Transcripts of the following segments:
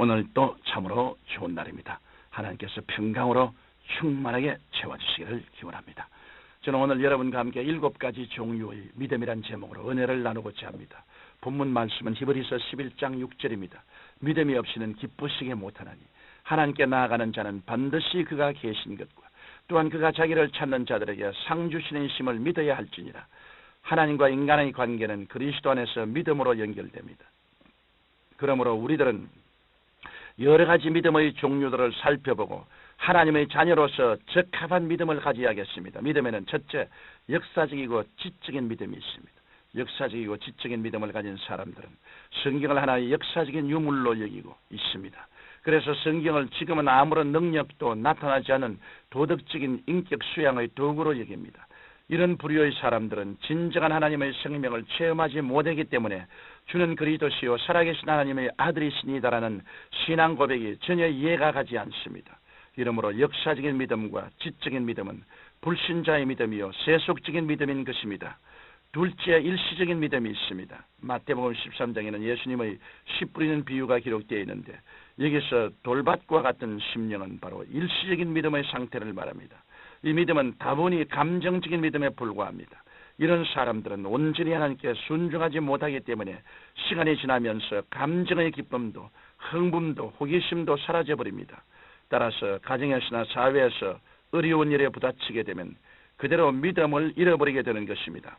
오늘도 참으로 좋은 날입니다. 하나님께서 평강으로 충만하게 채워주시기를 기원합니다. 저는 오늘 여러분과 함께 7가지 종류의 믿음이란 제목으로 은혜를 나누고자 합니다. 본문 말씀은 히브리서 11장 6절입니다. 믿음이 없이는 기쁘시게 못하나니 하나님께 나아가는 자는 반드시 그가 계신 것과 또한 그가 자기를 찾는 자들에게 상 주시는 심을 믿어야 할지니라. 하나님과 인간의 관계는 그리스도 안에서 믿음으로 연결됩니다. 그러므로 우리들은 여러 가지 믿음의 종류들을 살펴보고 하나님의 자녀로서 적합한 믿음을 가져야겠습니다. 믿음에는 첫째, 역사적이고 지적인 믿음이 있습니다. 역사적이고 지적인 믿음을 가진 사람들은 성경을 하나의 역사적인 유물로 여기고 있습니다. 그래서 성경을 지금은 아무런 능력도 나타나지 않은 도덕적인 인격 수양의 도구로 여깁니다. 이런 부류의 사람들은 진정한 하나님의 생명을 체험하지 못하기 때문에 주는 그리스도시요 살아계신 하나님의 아들이시니다라는 신앙 고백이 전혀 이해가 가지 않습니다. 이러므로 역사적인 믿음과 지적인 믿음은 불신자의 믿음이요 세속적인 믿음인 것입니다. 둘째, 일시적인 믿음이 있습니다. 마태복음 13장에는 예수님의 씨 뿌리는 비유가 기록되어 있는데 여기서 돌밭과 같은 심령은 바로 일시적인 믿음의 상태를 말합니다. 이 믿음은 다분히 감정적인 믿음에 불과합니다. 이런 사람들은 온전히 하나님께 순종하지 못하기 때문에 시간이 지나면서 감정의 기쁨도 흥분도 호기심도 사라져버립니다. 따라서 가정에서나 사회에서 어려운 일에 부딪히게 되면 그대로 믿음을 잃어버리게 되는 것입니다.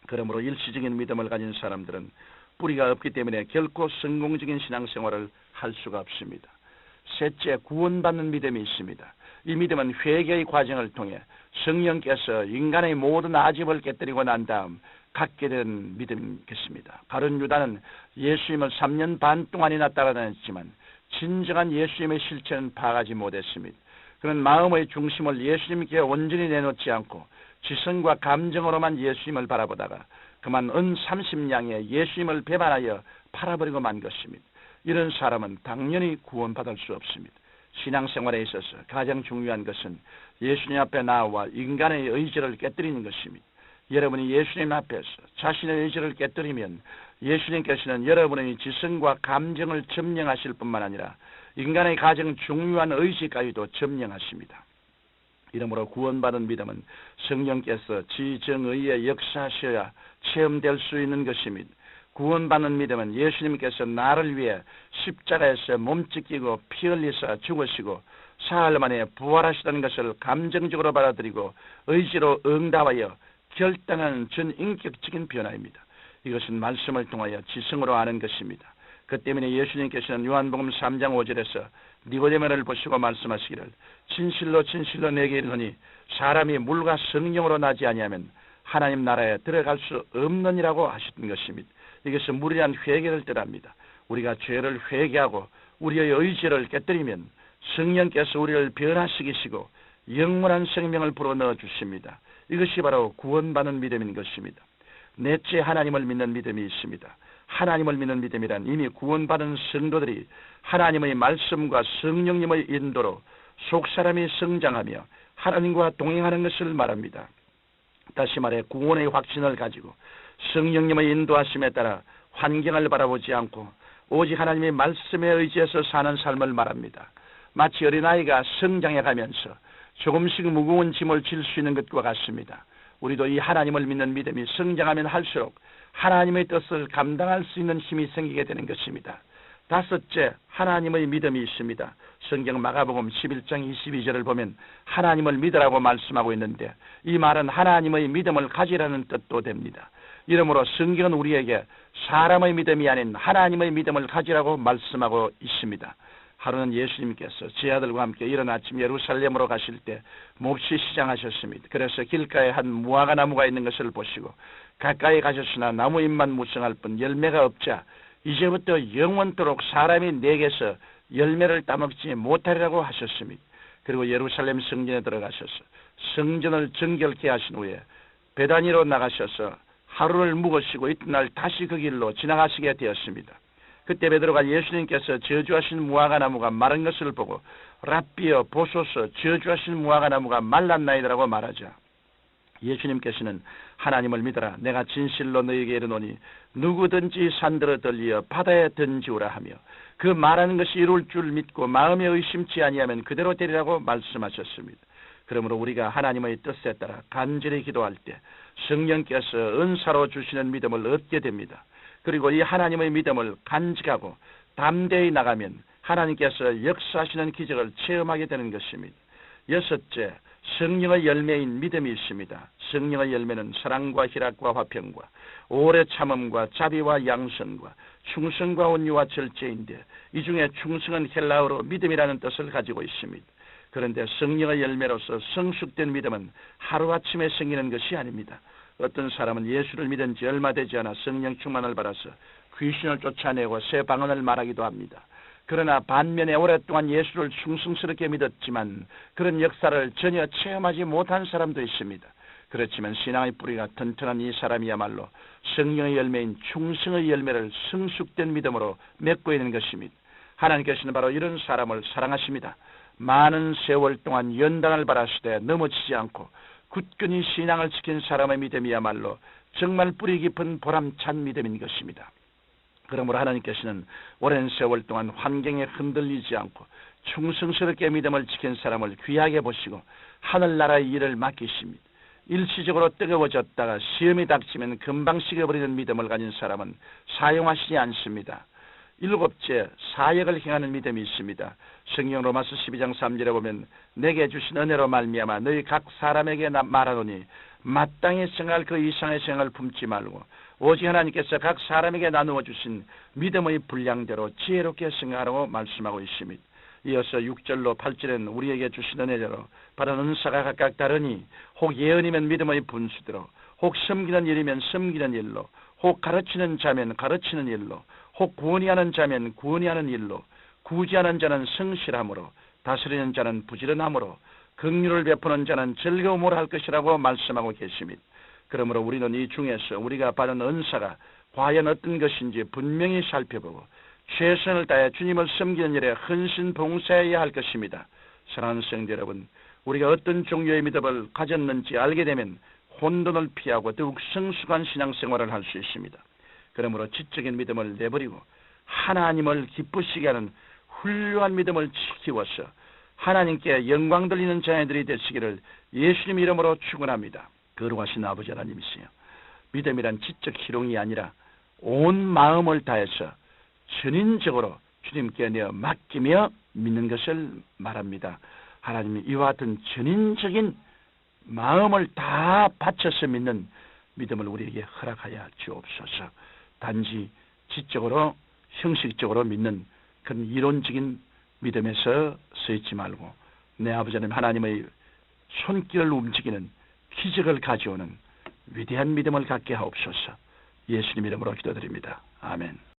그러므로 일시적인 믿음을 가진 사람들은 뿌리가 없기 때문에 결코 성공적인 신앙생활을 할 수가 없습니다. 셋째, 구원받는 믿음이 있습니다. 이 믿음은 회개의 과정을 통해 성령께서 인간의 모든 아집을 깨뜨리고 난 다음 갖게 된 믿음이겠습니다. 가룟 유다는 예수님을 3년 반 동안이나 따라다녔지만 진정한 예수님의 실체는 파악하지 못했습니다. 그는 마음의 중심을 예수님께 온전히 내놓지 않고 지성과 감정으로만 예수님을 바라보다가 그만 은 30냥에 예수님을 배반하여 팔아버리고 만 것입니다. 이런 사람은 당연히 구원받을 수 없습니다. 신앙생활에 있어서 가장 중요한 것은 예수님 앞에 나와 인간의 의지를 깨뜨리는 것입니다. 여러분이 예수님 앞에서 자신의 의지를 깨뜨리면 예수님께서는 여러분의 지성과 감정을 점령하실 뿐만 아니라 인간의 가장 중요한 의지까지도 점령하십니다. 이러므로 구원받은 믿음은 성령께서 지정의에 역사하셔야 체험될 수 있는 것입니다. 구원받는 믿음은 예수님께서 나를 위해 십자가에서 몸찢기고 피 흘리사 죽으시고 사흘 만에 부활하시다는 것을 감정적으로 받아들이고 의지로 응답하여 결단하는 전인격적인 변화입니다. 이것은 말씀을 통하여 지성으로 아는 것입니다. 그 때문에 예수님께서는 요한복음 3장 5절에서 니고데모를 보시고 말씀하시기를 진실로 진실로 내게 이르노니 사람이 물과 성령으로 나지 아니하면 하나님 나라에 들어갈 수 없느니라고 하셨던 것입니다. 이것은 무리한 회개를 뜻합니다. 우리가 죄를 회개하고 우리의 의지를 깨뜨리면 성령께서 우리를 변화시키시고 영원한 생명을 불어넣어 주십니다. 이것이 바로 구원받는 믿음인 것입니다. 넷째, 하나님을 믿는 믿음이 있습니다. 하나님을 믿는 믿음이란 이미 구원받은 성도들이 하나님의 말씀과 성령님의 인도로 속사람이 성장하며 하나님과 동행하는 것을 말합니다. 다시 말해 구원의 확신을 가지고 성령님의 인도하심에 따라 환경을 바라보지 않고 오직 하나님의 말씀에 의지해서 사는 삶을 말합니다. 마치 어린아이가 성장해가면서 조금씩 무거운 짐을 질 수 있는 것과 같습니다. 우리도 이 하나님을 믿는 믿음이 성장하면 할수록 하나님의 뜻을 감당할 수 있는 힘이 생기게 되는 것입니다. 다섯째, 하나님의 믿음이 있습니다. 성경 마가복음 11장 22절을 보면 하나님을 믿으라고 말씀하고 있는데 이 말은 하나님의 믿음을 가지라는 뜻도 됩니다. 이러므로 성경은 우리에게 사람의 믿음이 아닌 하나님의 믿음을 가지라고 말씀하고 있습니다. 하루는 예수님께서 제 아들과 함께 이른 아침 예루살렘으로 가실 때 몹시 시장하셨습니다. 그래서 길가에 한 무화과 나무가 있는 것을 보시고 가까이 가셨으나 나무 잎만 무성할 뿐 열매가 없자 이제부터 영원토록 사람이 내게서 열매를 따먹지 못하리라고 하셨습니다. 그리고 예루살렘 성전에 들어가셔서 성전을 정결케 하신 후에 베다니로 나가셔서 하루를 묵으시고 이튿날 다시 그 길로 지나가시게 되었습니다. 그때 베드로가 예수님께서 저주하신 무화과 나무가 마른 것을 보고 랍비여 보소서 저주하신 무화과 나무가 말랐나이다라고 말하자 예수님께서는 하나님을 믿어라. 내가 진실로 너희에게 이르노니 누구든지 산들어 들리어 바다에 던지우라 하며 그 말하는 것이 이룰 줄 믿고 마음에 의심치 아니하면 그대로 되리라고 말씀하셨습니다. 그러므로 우리가 하나님의 뜻에 따라 간절히 기도할 때 성령께서 은사로 주시는 믿음을 얻게 됩니다. 그리고 이 하나님의 믿음을 간직하고 담대히 나가면 하나님께서 역사하시는 기적을 체험하게 되는 것입니다. 여섯째, 성령의 열매인 믿음이 있습니다. 성령의 열매는 사랑과 희락과 화평과 오래 참음과 자비와 양선과 충성과 온유와 절제인데 이 중에 충성은 헬라어로 믿음이라는 뜻을 가지고 있습니다. 그런데 성령의 열매로서 성숙된 믿음은 하루아침에 생기는 것이 아닙니다. 어떤 사람은 예수를 믿은 지 얼마 되지 않아 성령 충만을 받아서 귀신을 쫓아내고 새 방언을 말하기도 합니다. 그러나 반면에 오랫동안 예수를 충성스럽게 믿었지만 그런 역사를 전혀 체험하지 못한 사람도 있습니다. 그렇지만 신앙의 뿌리가 튼튼한 이 사람이야말로 성령의 열매인 충성의 열매를 성숙된 믿음으로 맺고 있는 것입니다. 하나님께서는 바로 이런 사람을 사랑하십니다. 많은 세월 동안 연단을 받았을 때 넘어지지 않고 굳건히 신앙을 지킨 사람의 믿음이야말로 정말 뿌리 깊은 보람찬 믿음인 것입니다. 그러므로 하나님께서는 오랜 세월 동안 환경에 흔들리지 않고 충성스럽게 믿음을 지킨 사람을 귀하게 보시고 하늘나라의 일을 맡기십니다. 일시적으로 뜨거워졌다가 시험이 닥치면 금방 식어버리는 믿음을 가진 사람은 사용하시지 않습니다. 일곱째, 사역을 행하는 믿음이 있습니다. 성경 로마서 12장 3절에 보면 내게 주신 은혜로 말미암아 너희 각 사람에게 말하노니 마땅히 생활 그 이상의 생활을 품지 말고 오직 하나님께서 각 사람에게 나누어 주신 믿음의 분량대로 지혜롭게 생활하고 말씀하고 있습니다. 이어서 6절로 8절에는 우리에게 주신 은혜대로 바로 은사가 각각 다르니 혹 예언이면 믿음의 분수대로 혹 섬기는 일이면 섬기는 일로 혹 가르치는 자면 가르치는 일로 혹 구원이 하는 자면 구원이 하는 일로 구제하는 자는 성실함으로 다스리는 자는 부지런함으로 긍휼을 베푸는 자는 즐거움으로 할 것이라고 말씀하고 계십니다. 그러므로 우리는 이 중에서 우리가 받은 은사가 과연 어떤 것인지 분명히 살펴보고 최선을 다해 주님을 섬기는 일에 헌신 봉사해야 할 것입니다. 사랑하는 성도 여러분, 우리가 어떤 종류의 믿음을 가졌는지 알게 되면 혼돈을 피하고 더욱 성숙한 신앙생활을 할 수 있습니다. 그러므로 지적인 믿음을 내버리고 하나님을 기쁘시게 하는 훌륭한 믿음을 키워서 하나님께 영광 돌리는 자녀들이 되시기를 예수님 이름으로 축원합니다. 거룩하신 아버지 하나님이시여, 믿음이란 지적 희롱이 아니라 온 마음을 다해서 전인적으로 주님께 내어 맡기며 믿는 것을 말합니다. 하나님이 이와 같은 전인적인 마음을 다 바쳐서 믿는 믿음을 우리에게 허락하여 주옵소서. 단지 지적으로 형식적으로 믿는 그런 이론적인 믿음에서 서 있지 말고 내 아버지 하나님의 손길을 움직이는 기적을 가져오는 위대한 믿음을 갖게 하옵소서. 예수님 이름으로 기도드립니다. 아멘.